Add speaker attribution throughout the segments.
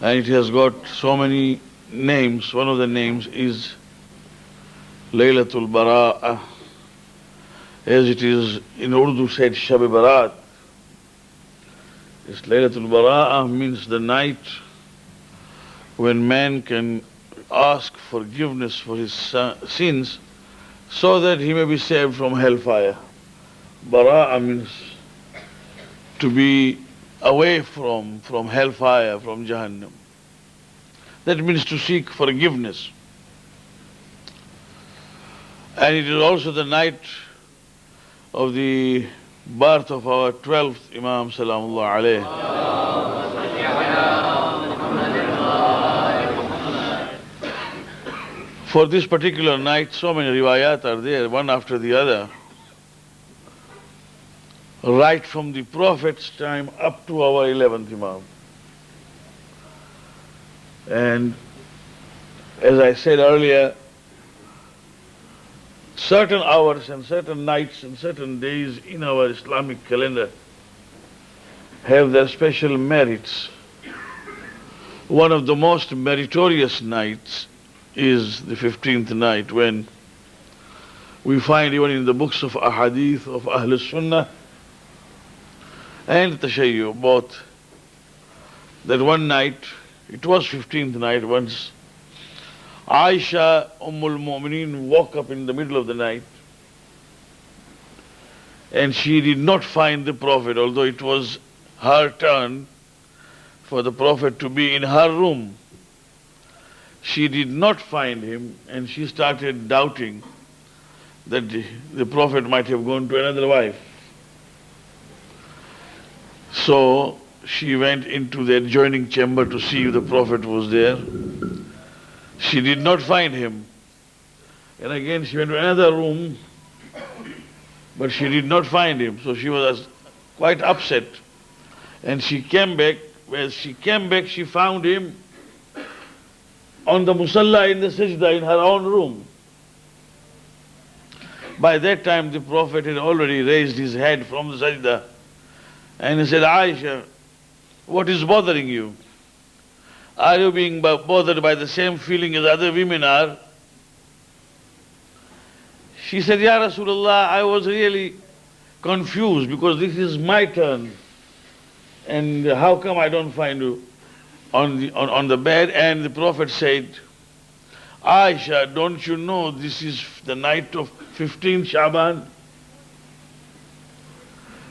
Speaker 1: and it has got so many names. One of the names is Laylatul Bara'a, as it is in Urdu said Sha'ban Barat. This Laylatul Bara'a means the night when man can ask forgiveness for his sins so that he may be saved from hellfire. Bara'a means to be away from hellfire, from Jahannam. That means to seek forgiveness. And it is also the night of the birth of our 12th Imam Salamullah alayhi. For this particular night, so many riwayat are there, one after the other, right from the Prophet's time up to our 11th Imam. And as I said earlier, certain hours and certain nights and certain days in our Islamic calendar have their special merits. One of the most meritorious nights is the 15th night, when we find even in the books of ahadith of Ahl Sunnah and Tashayyu both, that one night, it was 15th night, once Aisha Ummul Mu'mineen woke up in the middle of the night and she did not find the Prophet, although it was her turn for the Prophet to be in her room. She did not find him and she started doubting that the Prophet might have gone to another wife. So she went into the adjoining chamber to see if the Prophet was there. She did not find him. And again she went to another room, but she did not find him. So she was quite upset. And she came back. When she came back, she found him on the musalla in the sajda in her own room. By that time the Prophet had already raised his head from the sajda and he said, Aisha, what is bothering you? Are you being bothered by the same feeling as other women are? She said, Ya Rasulullah, I was really confused because this is my turn. And how come I don't find you on the bed? And the Prophet said, Aisha, don't you know this is the night of 15th Sha'ban?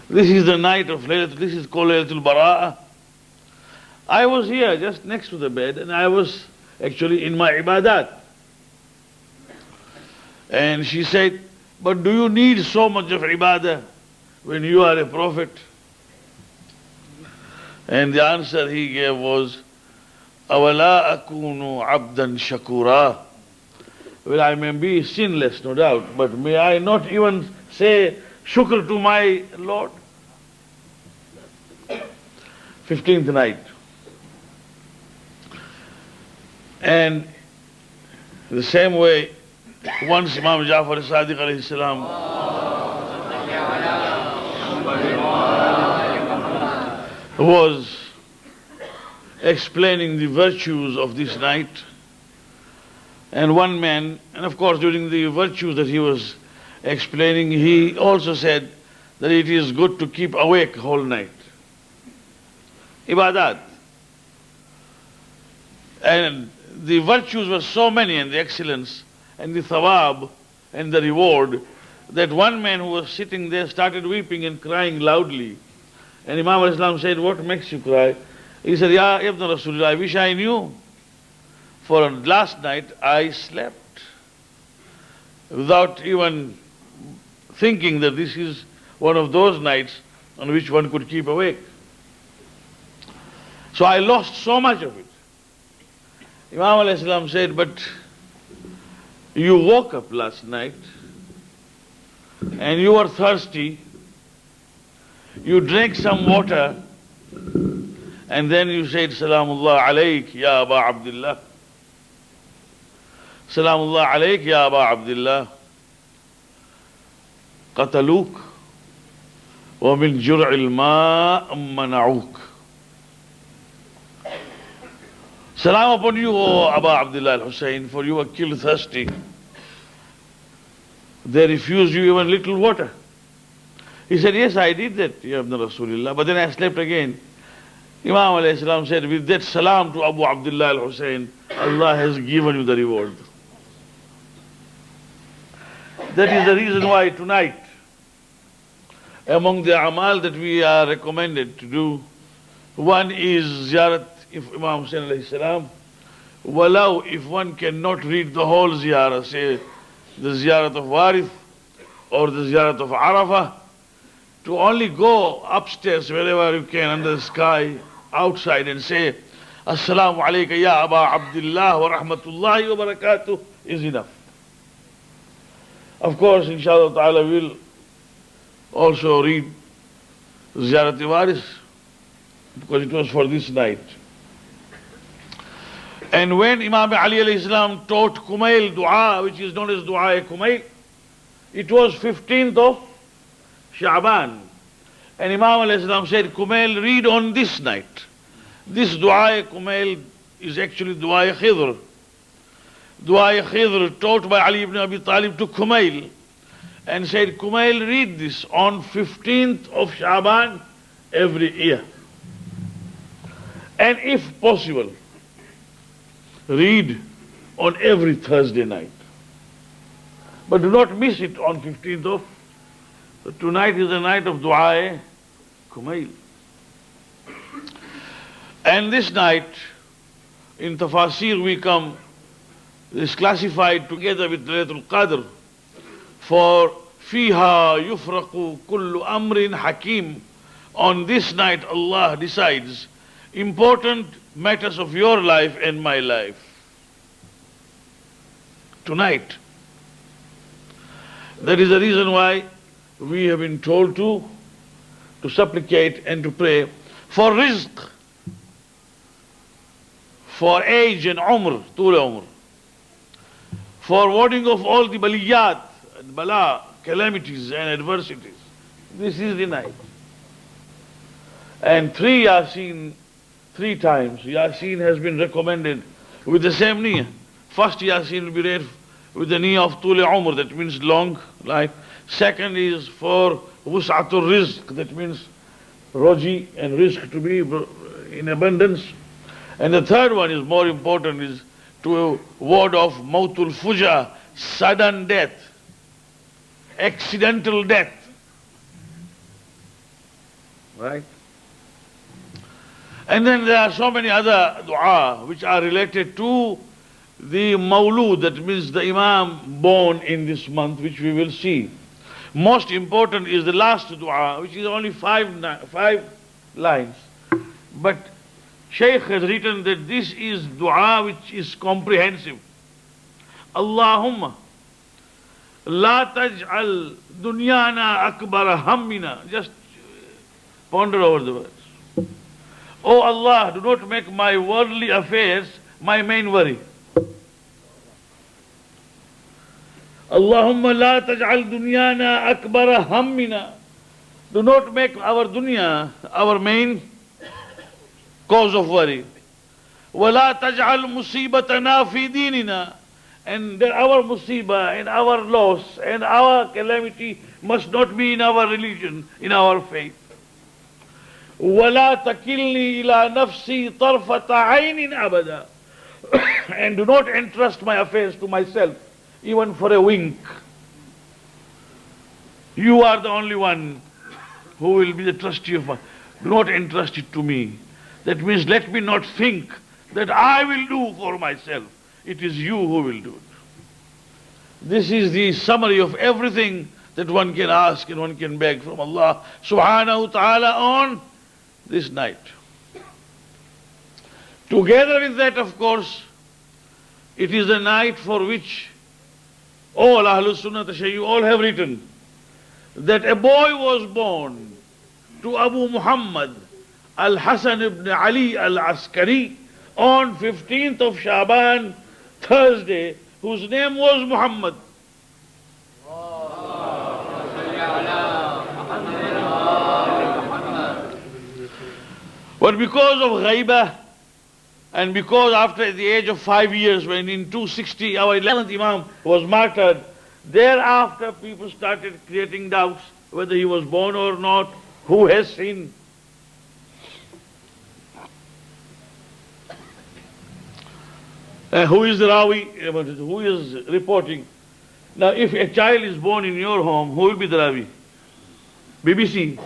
Speaker 1: This is the night of Laylatul, this is called Laylatul Bara'a. I was here just next to the bed and I was actually in my ibadat. And she said, but do you need so much of ibadah when you are a prophet? And the answer he gave was, Awala akunu abdan shakura. Well, I may be sinless, no doubt, but may I not even say shukr to my Lord? 15th night. And the same way, once Imam Ja'far Sadiq alayhi salam was explaining the virtues of this night, and one man, and of course during the virtues that he was explaining, he also said that it is good to keep awake whole night. Ibadat. And the virtues were so many, and the excellence, and the thawab, and the reward, that one man who was sitting there started weeping and crying loudly. And Imam al-Islam said, what makes you cry? He said, Ya Ibn Rasulullah, I wish I knew. For last night I slept without even thinking that this is one of those nights on which one could keep awake. So I lost so much of it. Imam al-Islam said, but you woke up last night and you were thirsty, you drank some water, and then you said, Salamullah alayk ya Aba Abdullah. Salamullah alayk ya Aba Abdullah. Qataluk wa min jur'il ma' mana'uk. Salam upon you, O Abu Abdullah al-Hussein, for you were killed thirsty. They refused you even little water. He said, yes, I did that, Ya Ibn Rasulullah, but then I slept again. Imam alayhi salam said, with that salam to Abu Abdullah al-Hussein, Allah has given you the reward. That is the reason why tonight, among the Amal that we are recommended to do, one is ziyarat Imam Hussain alayhi salam. Walau, if one cannot read the whole ziyarah, say the ziyarat of Warith or the ziyarat of Arafah, to only go upstairs wherever you can under the sky, outside, and say, Assalamu alayka ya Aba Abdullah wa rahmatullahi wa barakatuh, is enough. Of course, inshallah ta'ala, we'll also read Ziyarat Waris, because it was for this night. And when Imam Ali alayhi salam taught Kumail dua, which is known as Dua Kumail, it was 15th of Sha'ban. And Imam alayhi salam said, Kumail, read on this night. This Dua Kumail is actually Dua Khidr. Dua Khidr taught by Ali ibn Abi Talib to Kumail, and said, Kumail, read this on 15th of Sha'ban every year. And if possible, read on every Thursday night. But do not miss it on 15th of. Tonight is the night of Dua Kumail. And this night, in Tafasir we come, is classified together with Laylatul Qadr, for Fiha yufraqu kullu amrin hakim. On this night Allah decides important matters of your life and my life. Tonight. That is the reason why we have been told to supplicate and to pray for rizq, for age and umr, tul umr, for warding of all the baliyat, bala, calamities and adversities. This is the night. And 3 Yasin, 3 times, Yasin has been recommended with the same niyyah. First Yasin will be read with the niyyah of Tul Umr, that means long life. Second is for Wus'atul Rizq, that means roji and rizq to be in abundance. And the third one is more important, is to ward of Mautul Fuja, sudden death, accidental death. Right? And then there are so many other dua which are related to the Mawlud, that means the Imam born in this month, which we will see. Most important is the last dua, which is only 5 lines. But Shaykh has written that this is dua which is comprehensive. Allahumma la taj'al dunyana akbar hammina. Just ponder over the words. Oh Allah, do not make my worldly affairs my main worry. Allahumma la taj'al dunyana akbar hammina. Do not make our dunya our main cause of worry. وَلَا تَجْعَلْ مُصِيبَتَنَا فِي دِينِنَا. And that our musibah and our loss and our calamity must not be in our religion, in our faith. وَلَا تَكِلْنِي إِلَى نَفْسِي طَرْفَةَ عَيْنٍ أَبَدًا. And do not entrust my affairs to myself, even for a wink. You are the only one who will be the trustee of my. Do not entrust it to me. That means let me not think that I will do for myself. It is you who will do it. This is the summary of everything that one can ask and one can beg from Allah subhanahu wa ta'ala on this night. Together with that, of course, it is a night for which all Ahlus Sunnah Tashayyu all have written that a boy was born to Abu Muhammad Al-Hasan ibn Ali Al-Askari on 15th of Sha'ban, Thursday, whose name was Muhammad. But because of ghaibah And because after the age of 5 years, when in 260 our 11th Imam was martyred, thereafter people started creating doubts whether he was born or not, who has sinned. Who is the Rawi? Who is reporting? Now, if a child is born in your home, who will be the Ravi? BBC.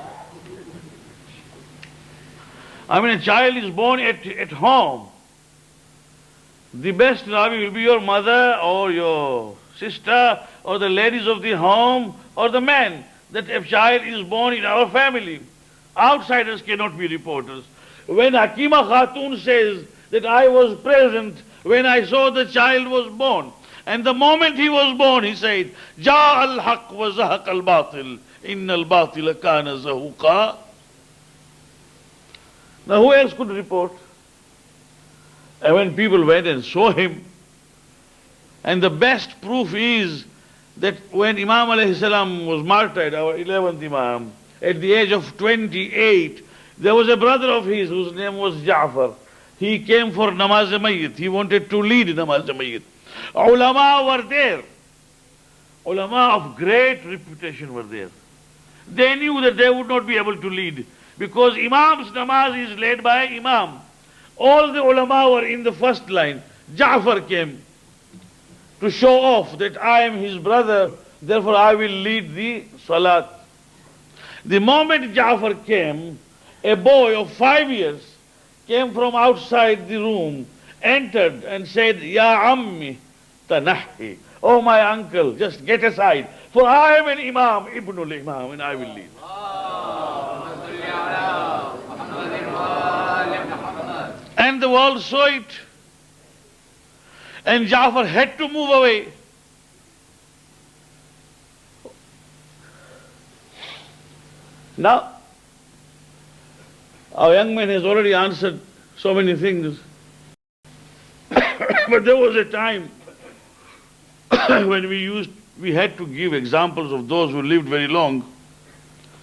Speaker 1: I mean, a child is born at home. The best Ravi will be your mother or your sister or the ladies of the home or the man. That a child is born in our family. Outsiders cannot be reporters. When Hakima Khatun says that I was present when I saw the child was born, and the moment he was born, he said, Ja al-haq wa zahaq al-batil, inna al-batila kana zahuqa. Now who else could report? And when people went and saw him, and the best proof is that when Imam alayhi salam was martyred, our 11th Imam, at the age of 28, there was a brother of his whose name was Ja'far. He came for namaz-e-mayyit. He wanted to lead namaz-e-mayyit. Ulama were there. Ulama of great reputation were there. They knew that they would not be able to lead because Imam's namaz is led by Imam. All the ulama were in the first line. Ja'far came to show off that I am his brother, therefore I will lead the salat. The moment Ja'far came, a boy of 5 years came from outside the room, entered and said, Ya Ammi Tanahi, oh my uncle, just get aside, for I am an Imam, Ibnul Imam, and I will lead. And the world saw it. And Ja'far had to move away. Now, our young man has already answered so many things. But there was a time when we had to give examples of those who lived very long,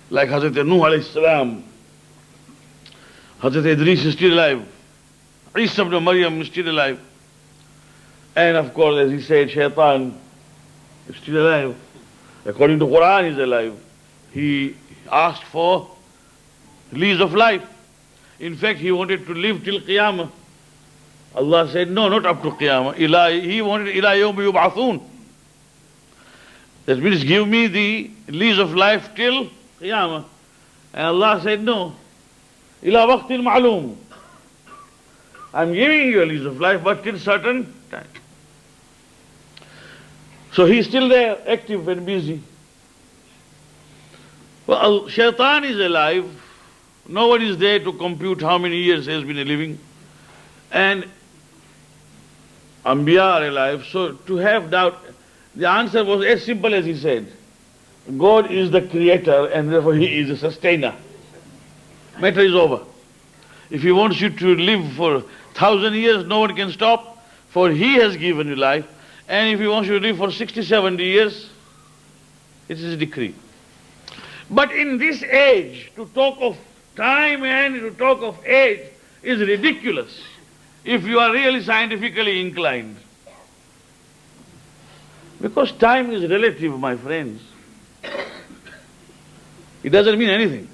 Speaker 1: like Hazrat Nuh alayhi salam. Hazrat Idris is still alive. Isa ibn Maryam is still alive. And of course, as he said, Shaitan is still alive. According to Quran, he is alive. He asked for lease of life. In fact, he wanted to live till Qiyamah. Allah said, no, not up to Qiyamah. He wanted ila yawmi yub'athun. That means give me the lease of life till Qiyamah. And Allah said, no. Ila waqtin ma'loom. I'm giving you a lease of life, but till certain time. So he's still there, active and busy. Well, Shaitan is alive. No one is there to compute how many years he has been living. And Anbiya are alive. So to have doubt, the answer was as simple as he said. God is the creator and therefore he is the sustainer. Matter is over. If he wants you to live for 1,000 years, no one can stop, for he has given you life. And if he wants you to live for 60, 70 years, it is a decree. But in this age, to talk of time and to talk of age is ridiculous if you are really scientifically inclined. Because time is relative, my friends. It doesn't mean anything.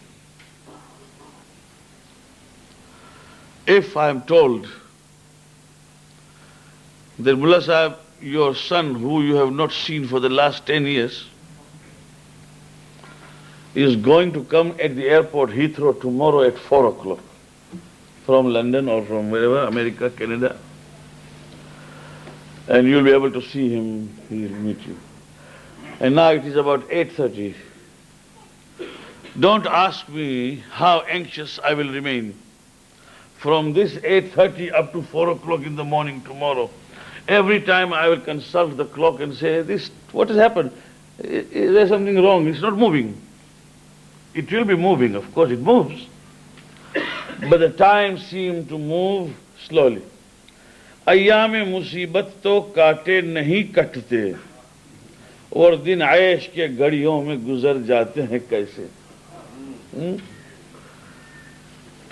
Speaker 1: If I am told that Mullah Sahib, your son who you have not seen for the last 10 years is going to come at the airport Heathrow tomorrow at 4 o'clock from London or from wherever, America, Canada, and you'll be able to see him, he'll meet you. And now it is about 8:30. Don't ask me how anxious I will remain. From this 8:30 up to 4 o'clock in the morning tomorrow, every time I will consult the clock and say, what has happened? Is there something wrong? It's not moving. It will be moving, of course it moves. But the time seems to move slowly. Ayyam-e musibat to kaate nahi katte, aur din aish ke gadiyon mein guzar jate hain kaise.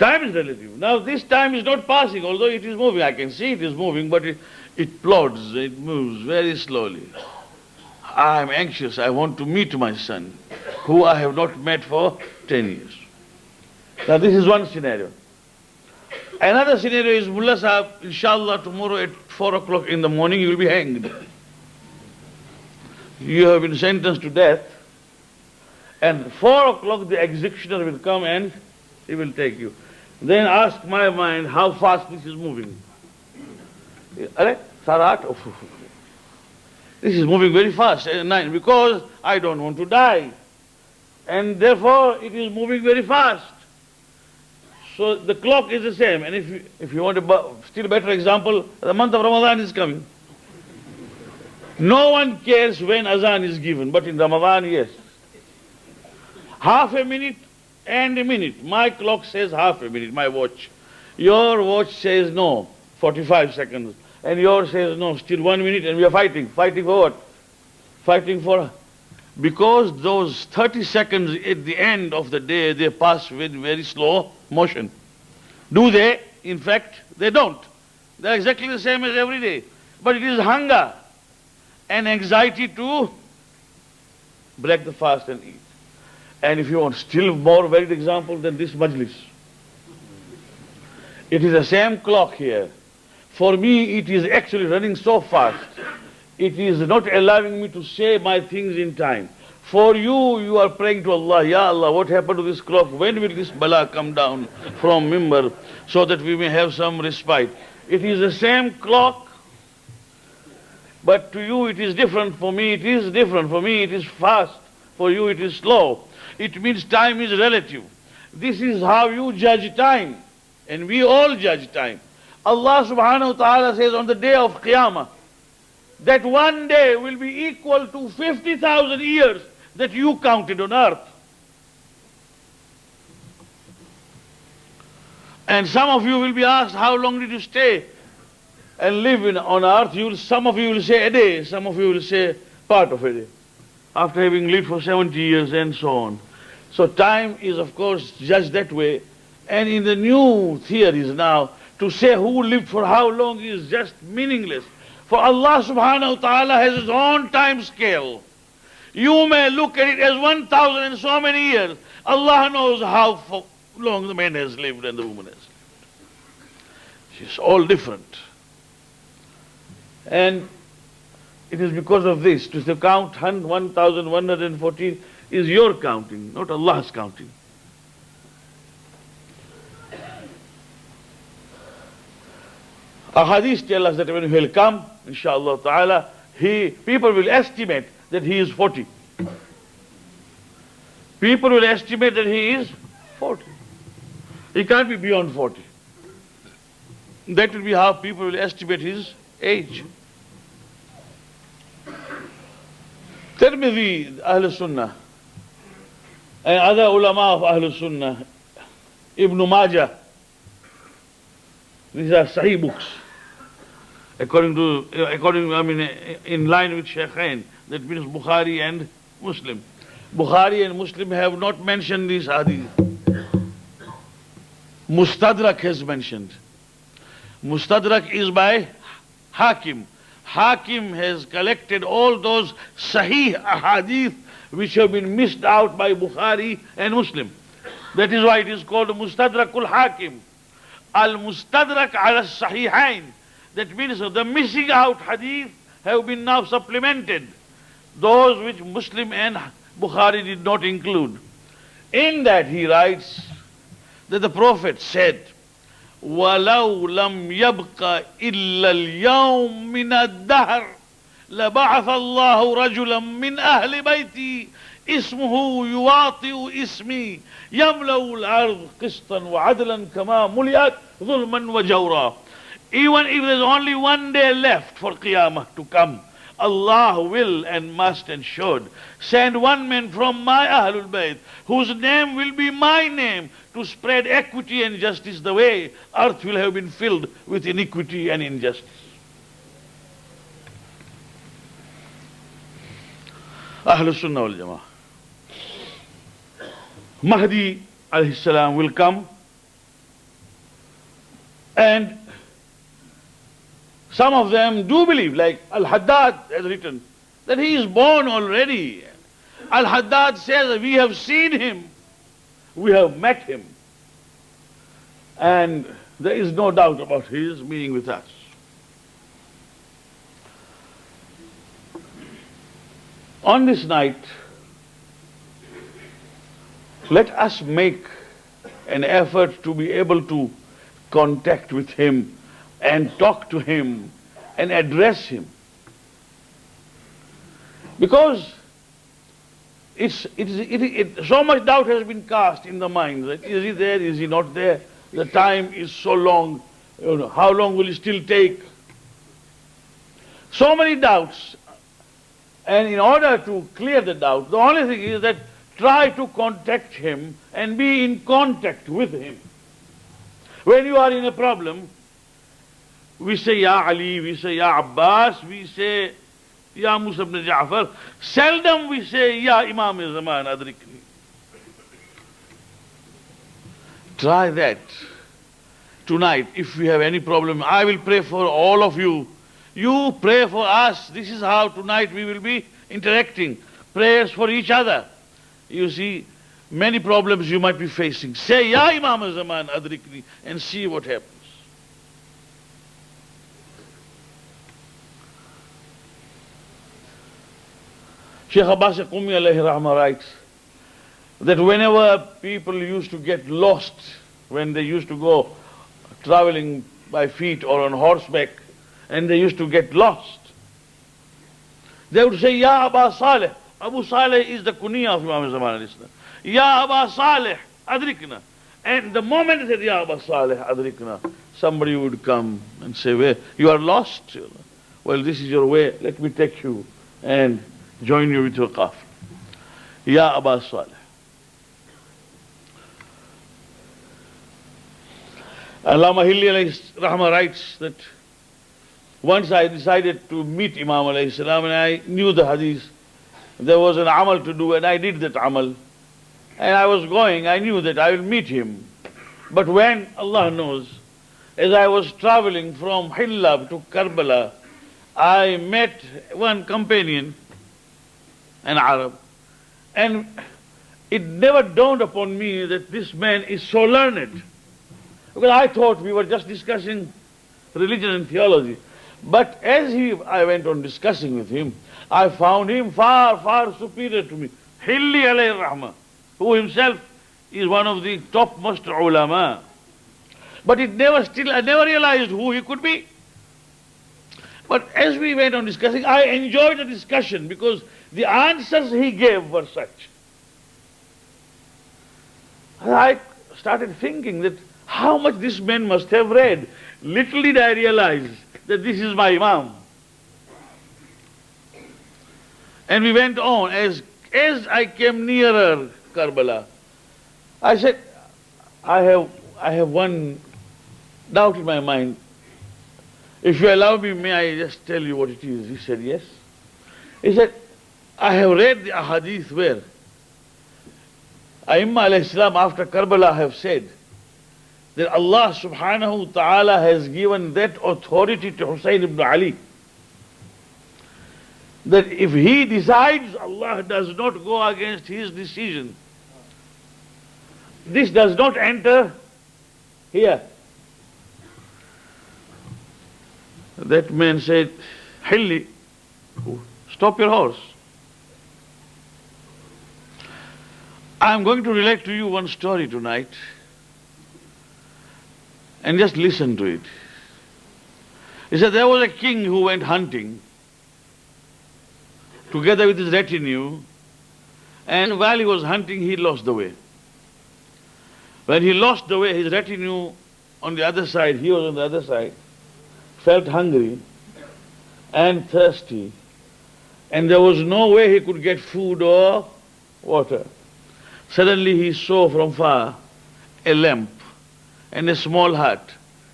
Speaker 1: Time is relative. Now this time is not passing, although it is moving. I can see it is moving, but it plods, it moves very slowly. I am anxious. I want to meet my son, who I have not met for 10 years. Now this is one scenario. Another scenario is, Mullah Sahab, inshallah tomorrow at 4 o'clock in the morning you will be hanged. You have been sentenced to death, and 4 o'clock the executioner will come and he will take you. Then ask my mind how fast this is moving. Are Sarat? This is moving very fast at night because I don't want to die. And therefore it is moving very fast. So the clock is the same. And if you want a still better example, the month of Ramadan is coming. No one cares when azan is given, but in Ramadan, yes. Half a minute and a minute. My clock says half a minute, my watch. Your watch says no, 45 seconds. And yours says no, still 1 minute, and we are fighting. Fighting for what? Fighting for... Because those 30 seconds at the end of the day, they pass with very slow motion. Do they? In fact, they don't. They're exactly the same as every day. But it is hunger and anxiety to break the fast and eat. And if you want still more varied example than this majlis, it is the same clock here. For me, it is actually running so fast. It is not allowing me to say my things in time. For you, you are praying to Allah, Ya Allah, what happened to this clock? When will this bala come down from Mimbar so that we may have some respite? It is the same clock, but to you it is different. For me it is different. For me it is fast. For you it is slow. It means time is relative. This is how you judge time. And we all judge time. Allah subhanahu wa ta'ala says on the day of Qiyamah, that one day will be equal to 50,000 years that you counted on earth. And some of you will be asked, how long did you stay and live on earth? Some of you will say a day, some of you will say part of a day, after having lived for 70 years and so on. So time is of course judged that way. And in the new theories now, to say who lived for how long is just meaningless. For Allah subhanahu wa ta'ala has His own time scale. You may look at it as 1,000 and so many years. Allah knows how long the man has lived and the woman has lived. It's all different. And it is because of this, to count 1,114 is your counting, not Allah's counting. Ahadith tell us that when he will come, inshallah ta'ala, people will estimate that he is 40. People will estimate that he is 40. He can't be beyond 40. That will be how people will estimate his age. Tirmidhi, Ahl Sunnah, and other ulama of Ahl Sunnah, Ibn Majah, these are Sahih books. In line with Shaykhain, that means Bukhari and Muslim. Bukhari and Muslim have not mentioned this hadith. Mustadrak has mentioned. Mustadrak is by Hakim. Hakim has collected all those Sahih ahadith which have been missed out by Bukhari and Muslim. That is why it is called Mustadrakul Hakim. Al-Mustadrak ala Sahihain. That means the missing out hadith have been now supplemented. Those which Muslim and Bukhari did not include. In that he writes that the Prophet said, وَلَوْ لَمْ يَبْقَ إِلَّا الْيَوْمِ مِنَ الدَّهْرِ لَبَعَثَ اللَّهُ رَجُلًا مِنْ أَهْلِ بَيْتِي اسمه يواطئ اسمي يملأ الأرض قسطا وعدلا كما ملئت ظلما وجورا. Even if there's only one day left for Qiyamah to come, Allah will and must and should send one man from my Ahlul Bayt, whose name will be my name, to spread equity and justice the way earth will have been filled with iniquity and injustice. Ahlul Sunnah wal Jama'ah. Mahdi alayhi salam will come And some of them do believe, like Al-Haddad has written, that he is born already. Al-Haddad says, we have seen him, we have met him. And there is no doubt about his being with us. On this night, let us make an effort to be able to contact with him and talk to him and address him. Because so much doubt has been cast in the mind. That is he there, is he not there? The time is so long, how long will it still take? So many doubts. And in order to clear the doubt, the only thing is that try to contact him and be in contact with him. When you are in a problem, we say Ya Ali, we say Ya Abbas, we say Ya Musa ibn Ja'far. Seldom we say Ya Imam Zaman Adrikni. Try that tonight. If we have any problem, I will pray for all of you. You pray for us. This is how tonight we will be interacting. Prayers for each other. You see, many problems you might be facing. Say Ya Imam Zaman Adrikni and see what happens. Shaykh Abbas Qumi alayhi rahmah writes that whenever people used to get lost, when they used to go traveling by feet or on horseback, and they used to get lost, they would say, Ya Aba Saleh. Abu Saleh is the kunya of Imam Zaman al-Islam. Ya Aba Saleh, Adrikna. And the moment they said, Ya Aba Saleh, Adrikna, somebody would come and say, where? You are lost? Well, this is your way. Let me take you and join you with your qafla. Ya Aba Saleh. Allama Hilli alayhi rahmah writes that once I decided to meet Imam alayhi salam and I knew the hadith. There was an Amal to do and I did that Amal. And I was going, I knew that I will meet him. But when, Allah knows, as I was traveling from Hillab to Karbala, I met one companion, an Arab, and it never dawned upon me that this man is so learned. Because I thought we were just discussing religion and theology. But as I went on discussing with him, I found him far, far superior to me. Hilli alayhi rahmah, who himself is one of the topmost ulama. But I never realized who he could be. But as we went on discussing, I enjoyed the discussion because the answers he gave were such. I started thinking that how much this man must have read. Little did I realize that this is my Imam. And we went on. As I came nearer Karbala, I said, I have one doubt in my mind. If you allow me, may I just tell you what it is? He said, yes. He said, I have read the ahadith where Aimma alayhi salam after Karbala have said that Allah subhanahu wa ta'ala has given that authority to Hussein ibn Ali. That if he decides, Allah does not go against his decision. This does not enter here. That man said, Hilli, stop your horse. I am going to relate to you one story tonight. And just listen to it. He said there was a king who went hunting together with his retinue, and while he was hunting he lost the way. When he lost the way, his retinue on the other side, he was on the other side, felt hungry and thirsty, and there was no way he could get food or water. Suddenly he saw from far a lamp and a small hut.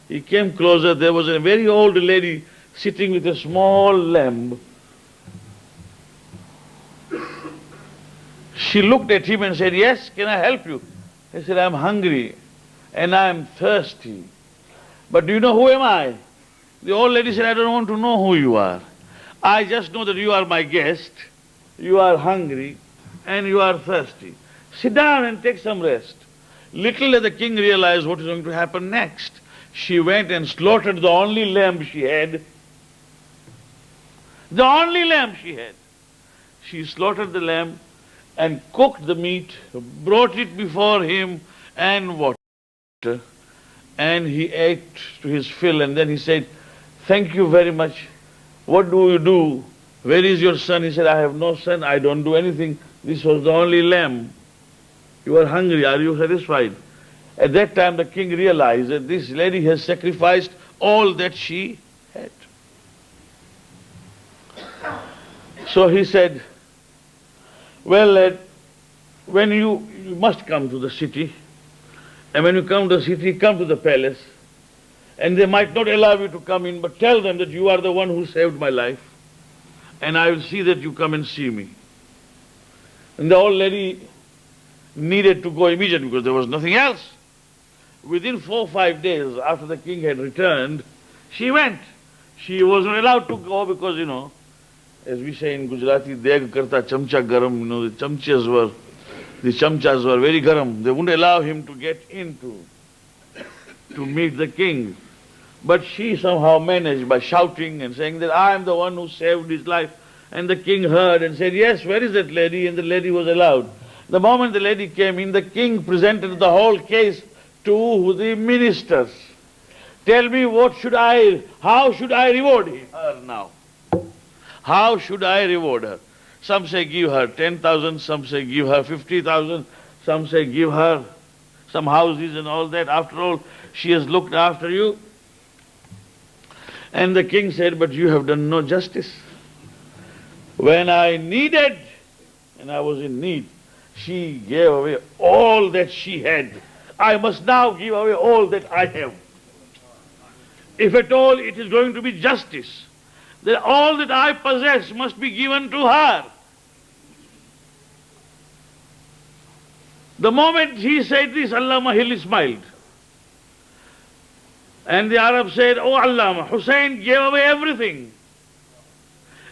Speaker 1: He came closer, there was a very old lady sitting with a small lamb. She looked at him and said, yes, can I help you? He said, I'm hungry and I'm thirsty. But do you know who am I? The old lady said, I don't want to know who you are. I just know that you are my guest, you are hungry, and you are thirsty. Sit down and take some rest. Little did the king realize what is going to happen next. She went and slaughtered the only lamb she had. The only lamb she had. She slaughtered the lamb and cooked the meat, brought it before him and water. And he ate to his fill, and then he said, thank you very much. What do you do? Where is your son? He said, I have no son, I don't do anything. This was the only lamb. You are hungry, are you satisfied? At that time the king realized that this lady has sacrificed all that she had. So he said, well lad, when you must come to the city, and when you come to the city, come to the palace, and they might not allow you to come in, but tell them that you are the one who saved my life, and I will see that you come and see me. And the old lady needed to go immediately because there was nothing else. Within 4 or 5 days after the king had returned, she went. She wasn't allowed to go because, as we say in Gujarati, deg karta chamcha garam, the chamchas were very garam. They wouldn't allow him to get in to meet the king. But she somehow managed by shouting and saying that I am the one who saved his life. And the king heard and said, yes, where is that lady? And the lady was allowed. The moment the lady came in, the king presented the whole case to the ministers. Tell me, how should I reward her now? How should I reward her? Some say give her 10,000, some say give her 50,000, some say give her some houses and all that. After all, she has looked after you. And the king said, but you have done no justice. When I needed, and I was in need, she gave away all that she had. I must now give away all that I have. If at all it is going to be justice, then all that I possess must be given to her. The moment he said this, Allama Hilli smiled. And the Arab said, oh Allama, Hussein gave away everything.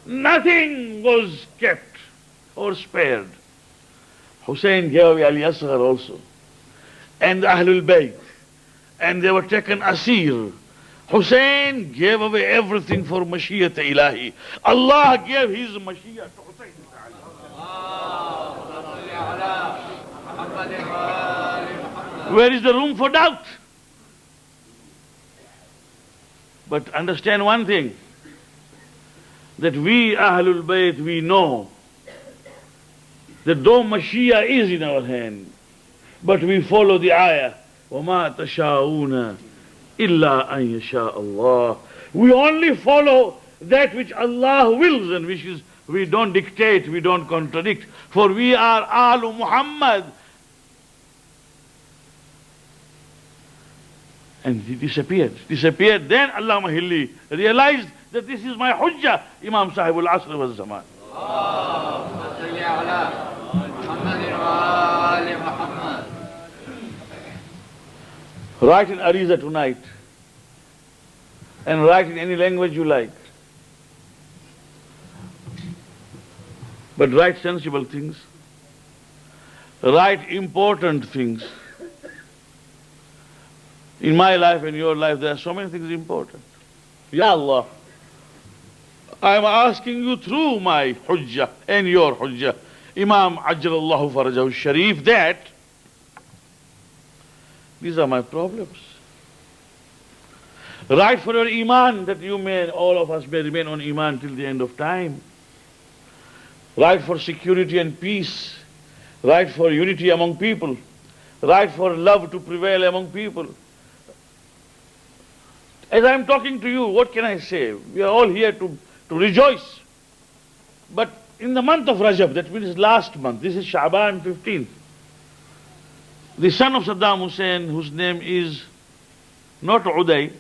Speaker 1: Nothing was kept or spared. Hussein gave away Ali Asghar also. And the Ahlul Bayt. And they were taken asir. Hussein gave away everything for Mashiach Ilahi. Allah gave his Mashiach to Hussein. Where is the room for doubt? But understand one thing, that we Ahlul Bayt, we know that though Mashiach is in our hand, but we follow the ayah, وَمَا تَشَاءُونَ إِلَّا أَن يَشَاءَ اللَّهُ. We only follow that which Allah wills and wishes. We don't dictate, we don't contradict. For we are Alu Muhammad. And he disappeared. Then Allama Hilli realized that this is my hujjah, Imam Sahibul Asr wal Zaman. Write in Ariza tonight, and write in any language you like. But write sensible things. Write important things. In my life and your life, there are so many things important. Ya Allah, I am asking you through my hujjah and your hujjah, Imam Ajjalallahu Farajahu Sharif, that these are my problems. Write for your iman, that you may, all of us may remain on iman till the end of time. Write for security and peace. Write for unity among people. Write for love to prevail among people. As I am talking to you, what can I say? We are all here to rejoice. But in the month of Rajab, that means last month, this is Sha'ban 15th, the son of Saddam Hussein, whose name is not Uday,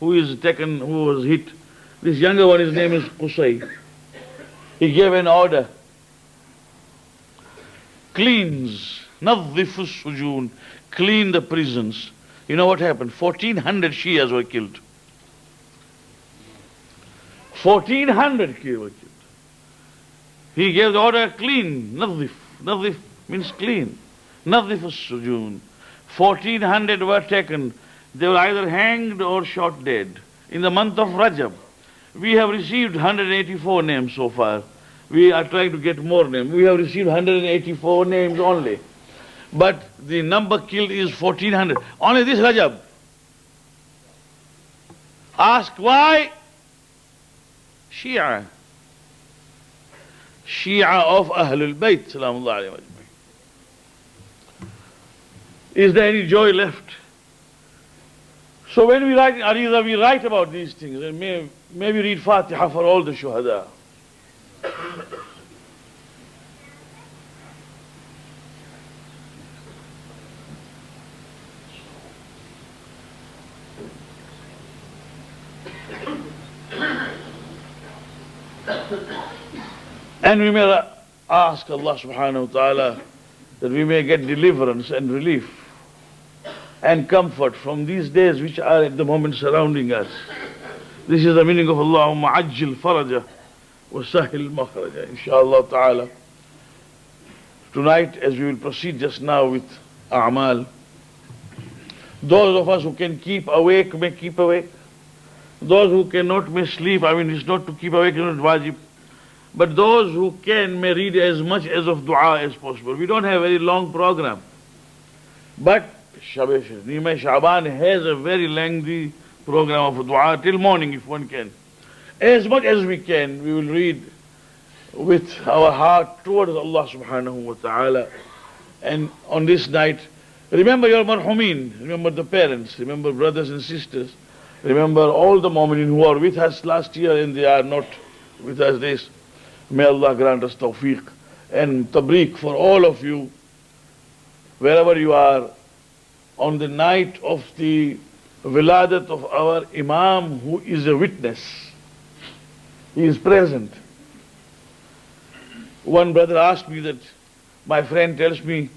Speaker 1: who was hit, this younger one, his name is Qusay. He gave an order, cleanse, nadhifu sujun, clean the prisons. You know what happened? 1,400 Shias were killed. 1,400 were killed. He gave the order, clean, nadhif. Nadhif means clean. Nadhif as-sujun. 1,400 were taken. They were either hanged or shot dead. In the month of Rajab, we have received 184 names so far. We are trying to get more names. We have received 184 names only. But the number killed is 1,400. Only this Rajab. Ask why? Shia. Shia of Ahlul Bayt. Salamullahi alayhi. Is there any joy left? So when we write in Ariza, we write about these things. And may we read Fatiha for all the Shuhada. And we may ask Allah subhanahu wa ta'ala that we may get deliverance and relief and comfort from these days which are at the moment surrounding us. This is the meaning of Allahumma ajjil faraja wa sahil makhraja, inshaAllah ta'ala. Tonight, as we will proceed just now with Amal, those of us who can keep awake may keep awake. Those who cannot may sleep. I mean, it's not to keep awake, it's not wajib. But those who can may read as much as of dua as possible. We don't have a very long program. But Sha'ban has a very lengthy program of dua till morning if one can. As much as we can, we will read with our heart towards Allah subhanahu wa ta'ala. And on this night, remember your marhumin, remember the parents, remember brothers and sisters, remember all the mu'minin who are with us last year and they are not with us this. May Allah grant us tawfiq and tabreek for all of you, wherever you are, on the night of the Wiladat of our Imam, who is a witness. He is present. One brother asked me that, my friend tells me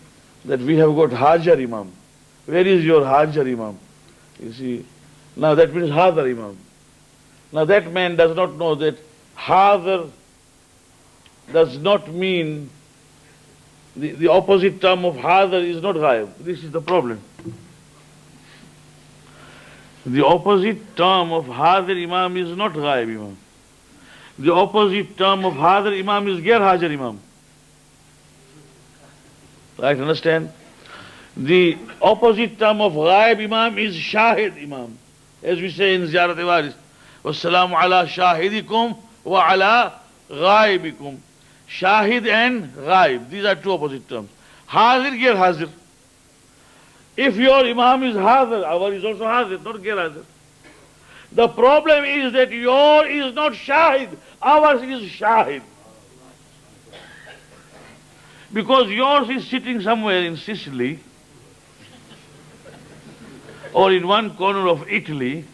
Speaker 1: that we have got Hajar Imam. Where is your Hajar Imam? You see, now that means Hadar Imam. Now that man does not know that Hadar does not mean, the opposite term of Hadar is not Ghaib. This is the problem. The opposite term of Hadir Imam is not Ghaib Imam. The opposite term of Hadir Imam is Ghair Hajar Imam. Right, understand? The opposite term of Ghaib Imam is Shahid Imam. As we say in Ziyarat Waris, Wassalamu ala shahidikum wa ala ghaibikum. Shahid and Ghaib. These are two opposite terms. Hazir, Ghair Hazir. If your Imam is Hazir, our is also Hazir, not Ghair Hazir. The problem is that your is not Shahid, ours is Shahid. Because yours is sitting somewhere in Sicily or in one corner of Italy,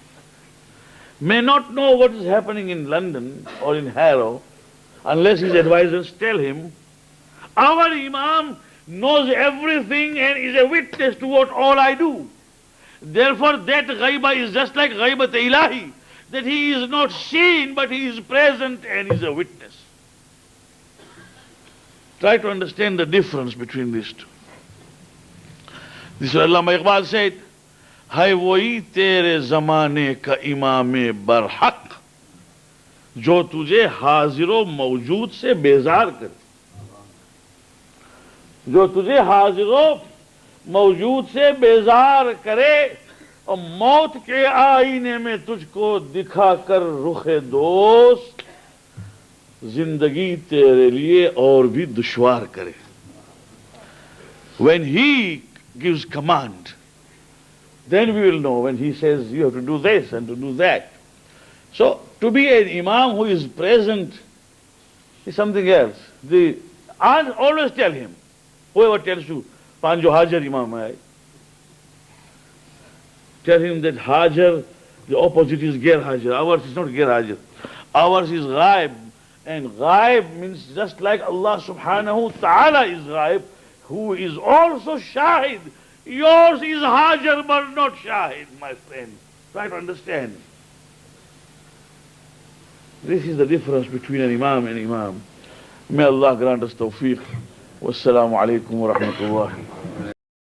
Speaker 1: may not know what is happening in London or in Harrow, unless his advisors tell him. Our Imam knows everything and is a witness to what all I do. Therefore that ghaiba is just like ghaibat ilahi, that he is not seen but he is present and is a witness. Try to understand the difference between these two. This is what Allama Iqbal said, hai wohi tere zamane ka imam-e barhaq, जो तुझे हाजिरो मौजूद से बेजार करे, जो तुझे हाजिरो मौजूद से बेजार करे और मौत के आईने में तुझको दिखा कर रुखे दोस्त जिंदगी तेरे लिए और भी दुश्वार करे. When he gives command, then we will know. When he says you have to do this and to do that. So to be an Imam who is present is something else. Always tell him, whoever tells you, Panjo Hajar Imam hai, tell him that Hajar, the opposite is Ghair Hajar. Ours is not Ghair Hajar. Ours is Ghaib. And Ghaib means just like Allah subhanahu wa ta'ala is Ghaib, who is also Shahid. Yours is Hajar but not Shahid, my friend. Try to understand. This is the difference between an Imam and Imam. May Allah grant us tawfiq. Wassalamu alaikum wa rahmatullahi.